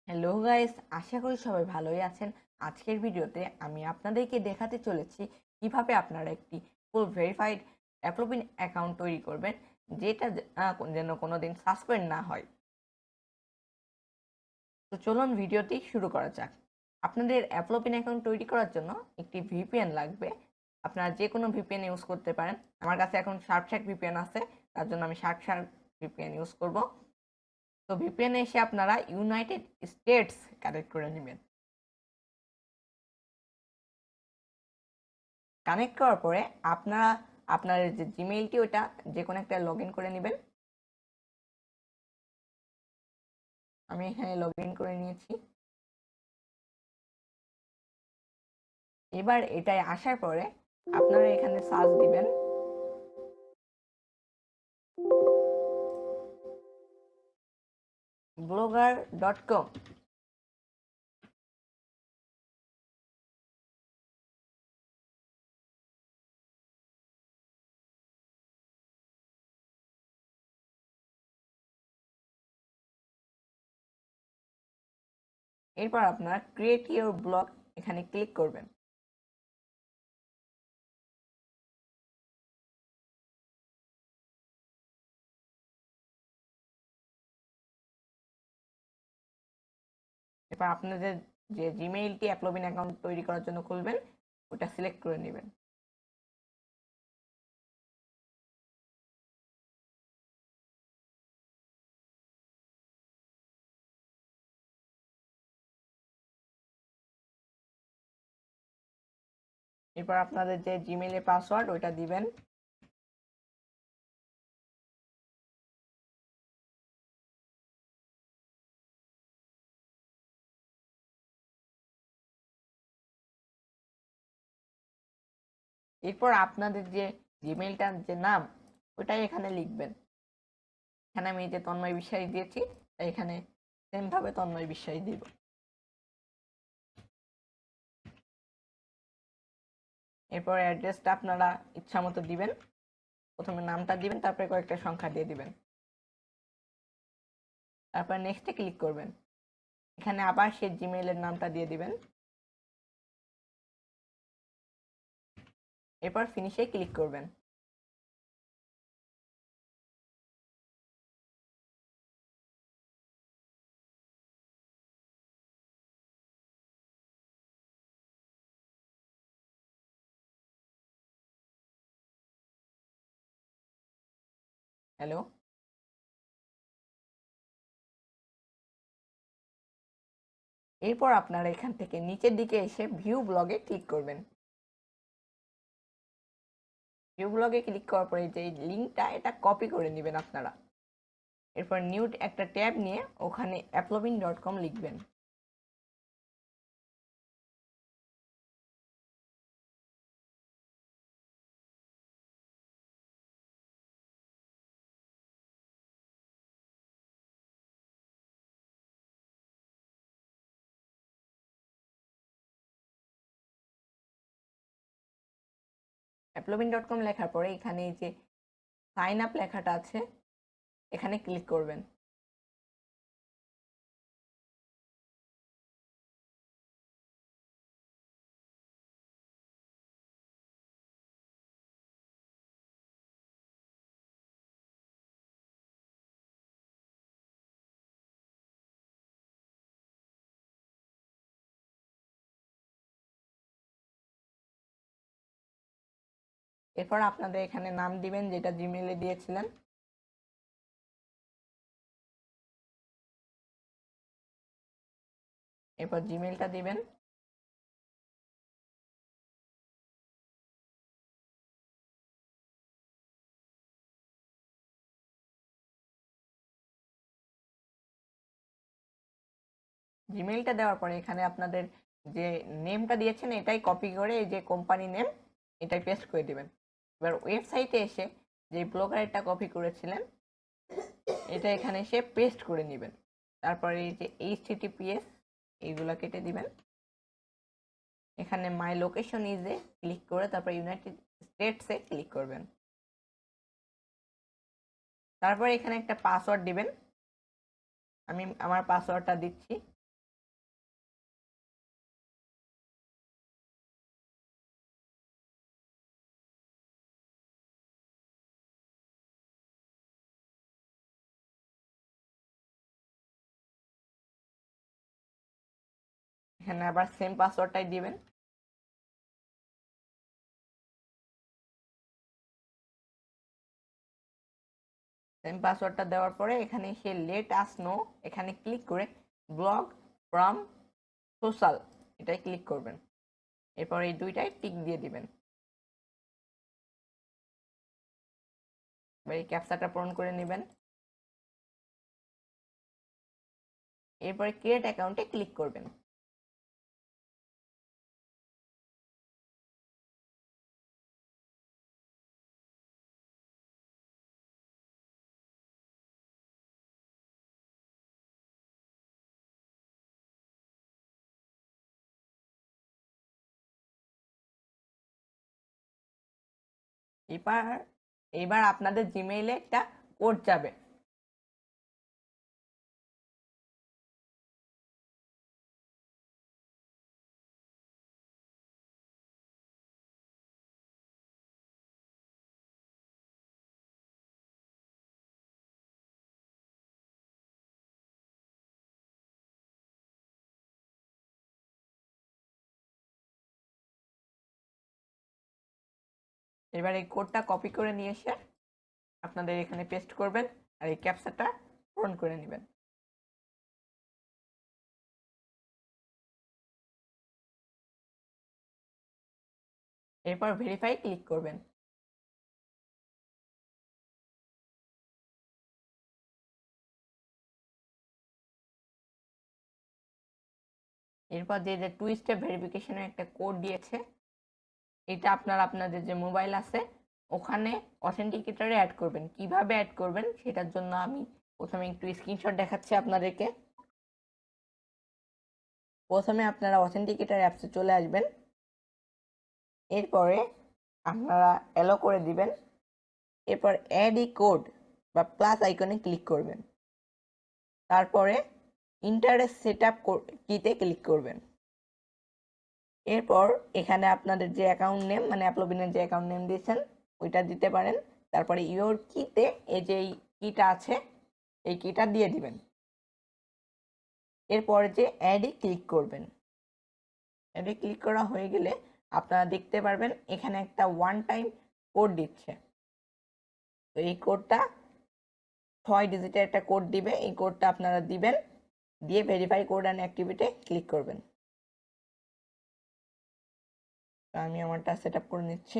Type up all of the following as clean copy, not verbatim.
Hello guys, আশা করি সবাই ভালোই আছেন। আজকের ভিডিওতে আমি আপনাদেরকে দেখাতে চলেছি কিভাবে আপনারা একটি ফুল ভেরিফাইড অ্যাপ্লোবিন অ্যাকাউন্ট তৈরি করবেন, যেটা যেন কোনোদিন সাসপেন্ড না হয়। তো চলুন ভিডিওটি শুরু করা যাক। আপনাদের অ্যাপ্লোবিন অ্যাকাউন্ট তৈরি করার জন্য একটি ভিপিএন লাগবে। আপনারা যে কোনো ভিপিএন ইউজ করতে পারেন। আমার কাছে এখন শার্ক ভিপিএন আছে, তার জন্য আমি শার্ক ভিপিএন ইউজ করব। তো ভিপিএন এসে আপনারা ইউনাইটেড স্টেটস কানেক্ট করে নেবেন। কানেক্ট করার পরে আপনারা আপনার যে জিমেইলটি ওটা যে কোনো একটা লগ ইন করে নেবেন। আমি এখানে লগ ইন করে নিয়েছি। এবার এটাই আসার পরে আপনারা এখানে সার্চ দিবেন blogger.com। এরপর আপনারা ক্রিয়েট ইউর ব্লগ এখানে ক্লিক করবেন। এরপর আপনাদের যে জিমেইলটি অ্যাপ্লোবিন অ্যাকাউন্ট তৈরি করার জন্য খুলবেন ওটা সিলেক্ট করে নেবেন। এরপর আপনাদের যে জিমেইলের পাসওয়ার্ড ওইটা দিবেন। এরপর আপনাদের যে জিমেইলটার যে নাম ওটাই এখানে লিখবেন। এখানে আমি এই যে তন্ময় বিশ্বাস দিয়েছি, তাই এখানে সেম ভাবে তন্ময় বিশ্বাস দিব। এরপর অ্যাড্রেসটা আপনারা ইচ্ছা মতো দিবেন। প্রথমে নামটা দিবেন, তারপরে কয়েকটা সংখ্যা দিয়ে দিবেন। তারপর নেক্সটে ক্লিক করবেন। এখানে আবার সেই জিমেইলের নামটা দিয়ে দিবেন। এরপর ফিনিশে ক্লিক করবেন। হ্যালো, এরপর আপনারা এখান থেকে নিচের দিকে এসে ভিউ ব্লগে ক্লিক করবেন। ভিউ ব্লগে ক্লিক করার পরে যে লিঙ্কটা এটা কপি করে নেবেন আপনারা। এরপর নিউ একটা ট্যাব নিয়ে ওখানে applovin.com লিখবেন। applovin.com লেখার পরে এখানে এই যে সাইন আপ লেখাটা আছে এখানে ক্লিক করবেন। এরপর আপনাদের এখানে নাম দিবেন যেটা জিমেইলে দিয়েছিলেন। এরপর জিমেইলটা দিবেন। জিমেইলটা দেওয়ার পরে এখানে আপনাদের যে নেমটা দিয়েছেন এটাই কপি করে এই যে কোম্পানি নেম এটাই পেস্ট করে দিবেন। এবার ওয়েবসাইটে এসে যে ব্লগারটা কপি করেছিলেন এটা এখানে এসে পেস্ট করে নেবেন। তারপরে এই যে HTTPS এইগুলা কেটে দিবেন। এখানে মাই লোকেশন ইজে ক্লিক করে তারপর ইউনাইটেড স্টেটসে ক্লিক করবেন। তারপর এখানে একটা পাসওয়ার্ড দিবেন। আমি আমার পাসওয়ার্ডটা দিচ্ছি। এখানে আবার সেম পাসওয়ার্ডটাই দিবেন। সেম পাসওয়ার্ডটা দেওয়ার পরে এখানে এসে লেট আস নো এখানে ক্লিক করে ব্লক ফ্রম সোশ্যাল এটাই ক্লিক করবেন। এরপর এই দুইটাই টিক দিয়ে দিবেন। এবার এই ক্যাপচাটা পূরণ করে নেবেন। এরপরে ক্রিয়েট অ্যাকাউন্টে ক্লিক করবেন। এবার এবার আপনাদের জিমেইলে একটা কোড যাবে। এবার এই কোডটা কপি করে নিয়ে এসে আপনাদের এখানে পেস্ট করবেন আর এই ক্যাপচাটা পূরণ করে নেবেন। এরপর ভেরিফাই ক্লিক করবেন। এরপর যে টু স্টেপ ভেরিফিকেশনের একটা কোড দিয়েছে এটা আপনাদের যে মোবাইল আছে ওখানে অথেন্টিকেটরে অ্যাড করবেন। কিভাবে অ্যাড করবেন সেটার জন্য আমি প্রথমে একটু স্ক্রিনশট দেখাচ্ছি আপনাদেরকে। প্রথমে আপনারা অথেন্টিকেটর অ্যাপসে চলে আসবেন। এরপরে আপনারা অ্যালো করে দিবেন। এরপর অ্যাড ই কোড বা প্লাস আইকনে ক্লিক করবেন। তারপরে ইন্টারেস্ট সেটআপ কিতে ক্লিক করবেন। এরপর এখানে আপনাদের যে অ্যাকাউন্ট নেম মানে অ্যাপ্লোভিনের যে অ্যাকাউন্ট নেম দিয়েছেন ওইটা দিতে পারেন। তারপরে ইওর কিতে এই যে কিটা আছে এই কিটা দিয়ে দিবেন। এরপরে যে অ্যাডে ক্লিক করবেন। অ্যাডে ক্লিক করা হয়ে গেলে আপনারা দেখতে পারবেন এখানে একটা ওয়ান টাইম কোড দিচ্ছে। তো এই কোডটা 6 ডিজিটের একটা কোড দিবে। এই কোডটা আপনারা দিবেন, দিয়ে verify code and activity click করবেন। আমি আমারটা সেট আপ করে নিচ্ছি।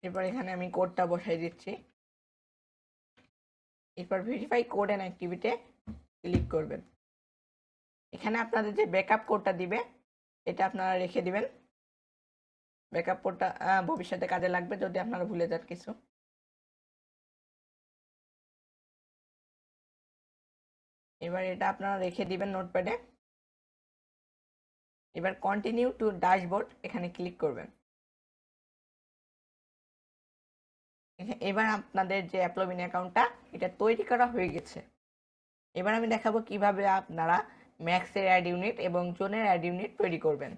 এরপর এখানে আমি কোডটা বসাই দিচ্ছি। এরপর verify code and activity click করবেন। এখানে আপনাদের যে ব্যাকআপ কোডটা দিবে এটা আপনারা রেখে দিবেন। ব্যাকআপ কোডটা ভবিষ্যতে কাজে লাগবে যদি আপনারা ভুলে যান কিছু। এবার এটা আপনারা রেখে দিবেন নোটপ্যাডে। এবার কন্টিনিউ টু ড্যাশবোর্ড এখানে ক্লিক করবেন। এবার আপনাদের যে অ্যাপ্লোভিন অ্যাকাউন্টটা এটা তৈরি করা হয়ে গেছে। এবার আমি দেখাবো কিভাবে আপনারা ম্যাক্সের অ্যাড ইউনিট এবং জোনের অ্যাড ইউনিট তৈরি করবেন।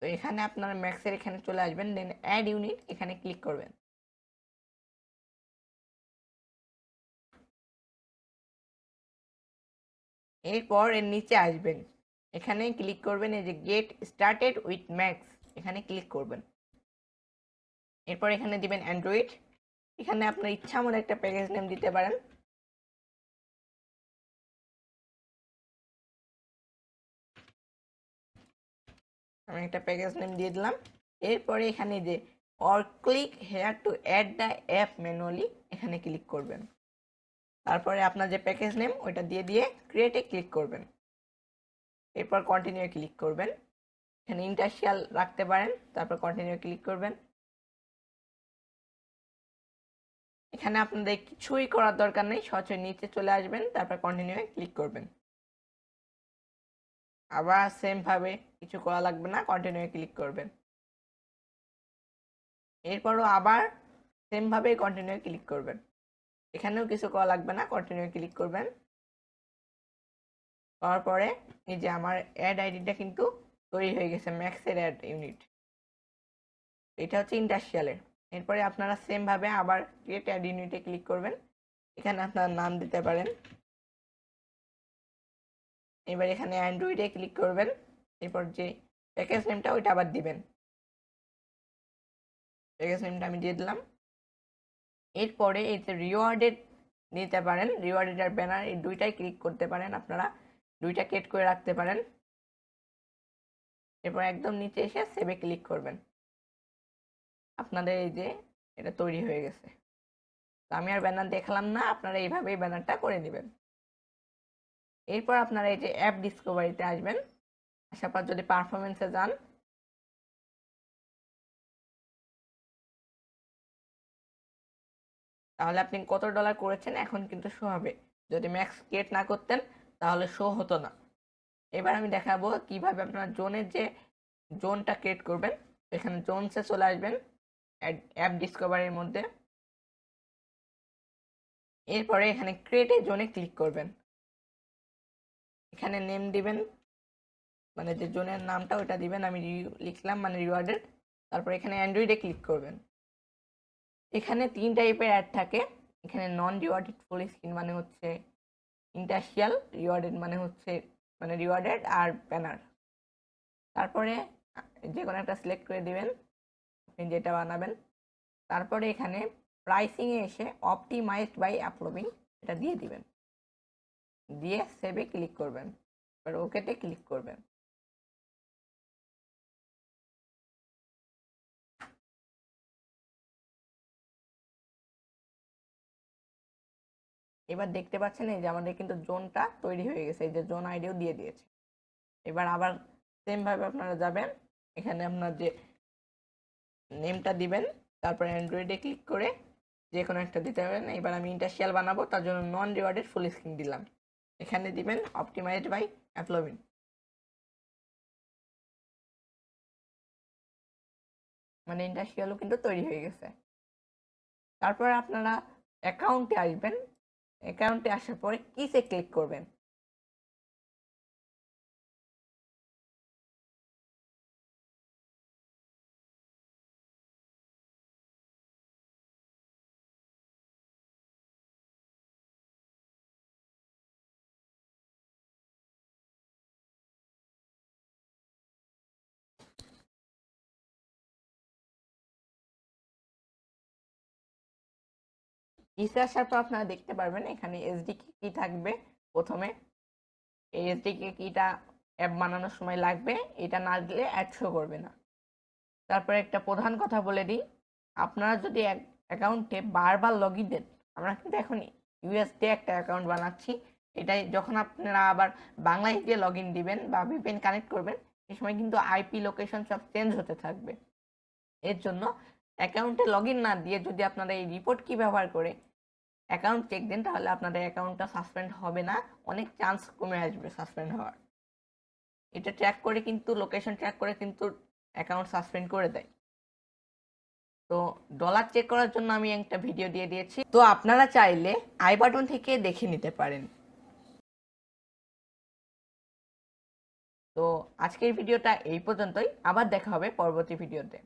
তো এখানে আপনারা ম্যাক্সের এখানে চলে আসবেন, দেন অ্যাড ইউনিট এখানে ক্লিক করবেন। এরপর এর নিচে আসবেন, এখানে ক্লিক করবেন এই যে গেট স্টার্টেড উইথ ম্যাক্স এখানে ক্লিক করবেন। এরপর এখানে দিবেন অ্যান্ড্রয়েড। এখানে আপনার ইচ্ছা মতো একটা প্যাকেজ নেম দিতে পারেন। আমি একটা প্যাকেজ নেম দিয়ে দিলাম। এরপরে এখানে যে or click here to add the app manually এখানে ক্লিক করবেন। তারপরে আপনার যে প্যাকেজ নেম ওইটা দিয়ে ক্রিয়েটে ক্লিক করবেন। এরপর কন্টিনিউ ক্লিক করবেন। এখানে ইন্টারশিয়াল রাখতে পারেন, তারপর কন্টিনিউ ক্লিক করবেন। এখানে আপনাদের কিছুই করার দরকার নেই, সরাসরি নিচে চলে আসবেন, তারপর কন্টিনিউ ক্লিক করবেন। আবার সেম ভাবে কিছু করা লাগবে না, কন্টিনিউ ক্লিক করবেন। এরপরও আবার সেম ভাবে কন্টিনিউ ক্লিক করবেন। এখানেও কিছু করা লাগবে না, কন্টিনিউ ক্লিক করবেন। করার পরে এই যে আমার অ্যাড আইডিটা কিন্তু তৈরি হয়ে গেছে, ম্যাক্সের অ্যাড ইউনিট। এটা হচ্ছে ইন্ডাস্ট্রিয়ালের। এরপরে আপনারা সেম ভাবে আবার ক্রিয়েট অ্যাড ইউনিটে ক্লিক করবেন। এখানে আপনার নাম দিতে পারেন। এবার এখানে অ্যান্ড্রয়েডে ক্লিক করবেন। এরপর যে প্যাকেজ নেমটা ওইটা আবার দিবেন। প্যাকেজ নেমটা আমি দিয়ে দিলাম। এরপরে এই যে রিওয়ার্ডেড নিতে পারেন, রিওয়ার্ডেড আর ব্যানার এই দুইটাই ক্লিক করতে পারেন, আপনারা দুইটা ক্রিয়েট করে রাখতে পারেন। এরপর একদম নিচে এসে সেভে ক্লিক করবেন। আপনাদের এই যে এটা তৈরি হয়ে গেছে। তো আমি আর ব্যানার দেখালাম না, আপনারা এইভাবেই ব্যানারটা করে নেবেন। এরপর আপনারা এই যে অ্যাপ ডিসকভারিতে আসবেন। আসার পর যদি পারফরমেন্সে যান, তাহলে আপনি কত ডলার করেছেন এখন কিন্তু শো হবে। যদি ম্যাক্স ক্রিয়েট না করতেন তাহলে শো হতো না। এবার আমি দেখাবো কিভাবে আপনারা জোনের যে জোনটা ক্রিয়েট করবেন। এখানে জোনসে চলে আসবেন অ্যাপ ডিসকভারির মধ্যে। এরপরে এখানে ক্রিয়েট এ জোনে ক্লিক করবেন। এখানে নেম দিবেন, মানে যে জোনের নামটা ওটা দিবেন। আমি লিখলাম মানে রিওয়ার্ডেড। তারপর এখানে অ্যান্ড্রয়েডে ক্লিক করবেন। এখানে 3 টাইপের অ্যাড থাকে। এখানে নন রিওয়ার্ডেড ফুল স্ক্রিন মানে হচ্ছে ইন্ডাস্ট্রিয়াল, রিওয়ার্ডেড মানে হচ্ছে মানে রিওয়ার্ডেড আর ব্যানার। তারপরে যে কোনো একটা সিলেক্ট করে দিবেন আপনি যেটা বানাবেন। তারপরে এখানে প্রাইসিংয়ে এসে অপটিমাইজড বাই অ্যাপলোভিং এটা দিয়ে দিবেন, দিয়ে সেভে ক্লিক করবেন। এবার ওকেতে ক্লিক করবেন। এবার দেখতে পাচ্ছেন এই যে আমাদের কিন্তু জোনটা তৈরি হয়ে গেছে, এই যে জোন আইডিও দিয়ে দিয়েছে। এবার আবার সেম ভাবে আপনারা যাবেন, এখানে আপনার যে নেমটা দিবেন, তারপর অ্যান্ড্রয়েডে ক্লিক করে যে কোনো একটা দিতে পারেন। এবার আমি ইন্ডাস্ট্রিয়াল বানাবো, তার জন্য নন রিওয়ার্ডেড ফুল স্ক্রিন দিলাম। এখানে দিবেন অপটিমাইজড বাই অ্যাপলোভিন। মানে ইন্ডাস্ট্রিয়ালও কিন্তু তৈরি হয়ে গেছে। তারপর আপনারা অ্যাকাউন্টে আসবেন। অ্যাকাউন্টে আসার পরে কিসে ক্লিক করবেন। কিসে আসার পর আপনারা দেখতে পারবেন এখানে এসডি কি থাকবে প্রথমে। এই এসডি কিটা অ্যাপ বানানোর সময় লাগবে, এটা না দিলে অ্যাড শো করবে না। তারপরে একটা প্রধান কথা বলে দিই, আপনারা যদি অ্যাকাউন্টে বারবার লগ ইন দেন, আমরা কিন্তু এখন ইউএসডি একটা অ্যাকাউন্ট বানাচ্ছি, এটাই যখন আপনারা আবার বাংলাদেশ দিয়ে লগ ইন দিবেন বা ভিপিএন কানেক্ট করবেন, এই সময় কিন্তু আইপি লোকেশন সব চেঞ্জ হতে থাকবে। এর জন্য অ্যাকাউন্টে লগ ইন না দিয়ে যদি আপনারা এই রিপোর্ট কি ব্যবহার করে অ্যাকাউন্ট চেক দেন, তাহলে আপনাদের অ্যাকাউন্টটা সাসপেন্ড হবে না, অনেক চান্স কমে আসবে সাসপেন্ড হওয়ার। এটা ট্র্যাক করে কিন্তু, লোকেশন ট্র্যাক করে কিন্তু অ্যাকাউন্ট সাসপেন্ড করে দেয়। তো ডলার চেক করার জন্য আমি একটা ভিডিও দিয়ে দিয়েছি, তো আপনারা চাইলে আই বাটন থেকে দেখে নিতে পারেন। তো আজকের ভিডিওটা এই পর্যন্তই, আবার দেখা হবে পরবর্তী ভিডিওতে।